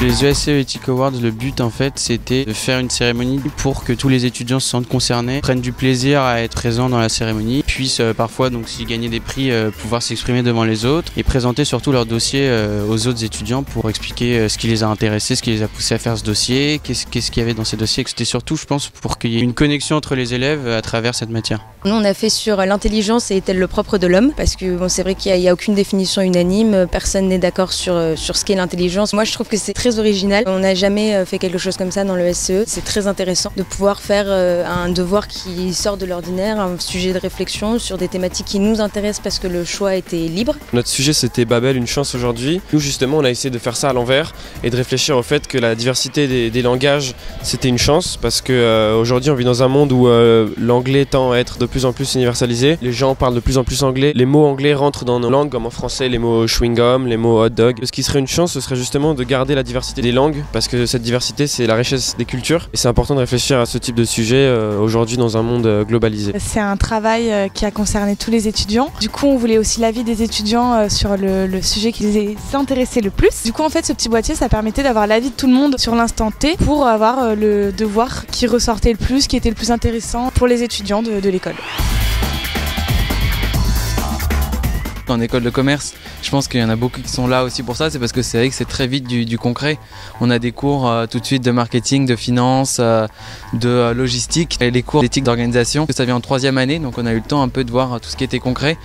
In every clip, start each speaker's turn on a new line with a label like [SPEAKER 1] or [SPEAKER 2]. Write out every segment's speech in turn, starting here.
[SPEAKER 1] Les ESCE Ethic Awards, le but en fait c'était de faire une cérémonie pour que tous les étudiants se sentent concernés, prennent du plaisir à être présents dans la cérémonie, puissent parfois, donc s'ils gagnaient des prix, pouvoir s'exprimer devant les autres et présenter surtout leur dossier aux autres étudiants pour expliquer ce qui les a intéressés, ce qui les a poussés à faire ce dossier, qu'est-ce qu'il y avait dans ces dossiers. C'était surtout, je pense, pour qu'il y ait une connexion entre les élèves à travers cette matière.
[SPEAKER 2] Nous on a fait sur l'intelligence et est-elle le propre de l'homme, parce que bon, c'est vrai qu'il n'y a aucune définition unanime, personne n'est d'accord sur ce qu'est l'intelligence. Moi je trouve que c'est très original, on n'a jamais fait quelque chose comme ça dans le SCE. C'est très intéressant de pouvoir faire un devoir qui sort de l'ordinaire, un sujet de réflexion sur des thématiques qui nous intéressent parce que le choix était libre.
[SPEAKER 3] Notre sujet c'était Babel, une chance aujourd'hui. Nous justement on a essayé de faire ça à l'envers et de réfléchir au fait que la diversité des langages c'était une chance, parce que aujourd'hui on vit dans un monde où l'anglais tend à être de plus en plus universalisé. Les gens parlent de plus en plus anglais. Les mots anglais rentrent dans nos langues, comme en français les mots chewing-gum, les mots hot dog. Ce qui serait une chance, ce serait justement de garder la diversité des langues, parce que cette diversité c'est la richesse des cultures. Et c'est important de réfléchir à ce type de sujet aujourd'hui dans un monde globalisé.
[SPEAKER 4] C'est un travail qui a concerné tous les étudiants. Du coup on voulait aussi l'avis des étudiants sur le sujet qui les intéressait le plus. Du coup en fait ce petit boîtier ça permettait d'avoir l'avis de tout le monde sur l'instant T pour avoir le devoir qui ressortait le plus, qui était le plus intéressant pour les étudiants de l'école.
[SPEAKER 5] En école de commerce, je pense qu'il y en a beaucoup qui sont là aussi pour ça, c'est parce que c'est vrai que c'est très vite du concret. On a des cours tout de suite de marketing, de finance, de logistique, et les cours d'éthique d'organisation. Ça vient en 3e année, donc on a eu le temps un peu de voir tout ce qui était concret.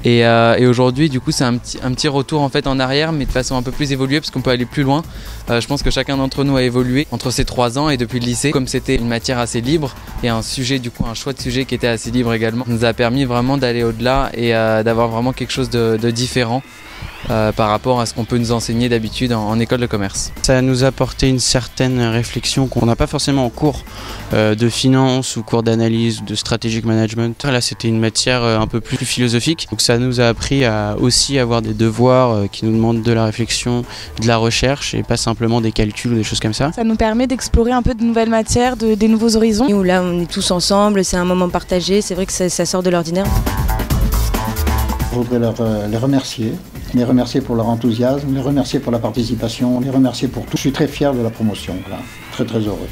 [SPEAKER 5] Et aujourd'hui, du coup, c'est un petit retour en fait en arrière, mais de façon un peu plus évoluée, parce qu'on peut aller plus loin. Je pense que chacun d'entre nous a évolué entre ces 3 ans et depuis le lycée. Comme c'était une matière assez libre et un sujet, du coup, un choix de sujet qui était assez libre également, ça nous a permis vraiment d'aller au-delà et d'avoir vraiment quelque chose de différent par rapport à ce qu'on peut nous enseigner d'habitude en école de commerce.
[SPEAKER 1] Ça nous a apporté une certaine réflexion qu'on n'a pas forcément en cours de finance ou cours d'analyse ou de strategic management. Là c'était une matière un peu plus philosophique, donc ça nous a appris à aussi avoir des devoirs qui nous demandent de la réflexion, de la recherche et pas simplement des calculs ou des choses comme ça.
[SPEAKER 4] Ça nous permet d'explorer un peu de nouvelles matières, des nouveaux horizons.
[SPEAKER 2] Où là on est tous ensemble, c'est un moment partagé, c'est vrai que ça sort de l'ordinaire.
[SPEAKER 6] Je voudrais les remercier pour leur enthousiasme, les remercier pour la participation, les remercier pour tout. Je suis très fier de la promotion, voilà. Très très heureux.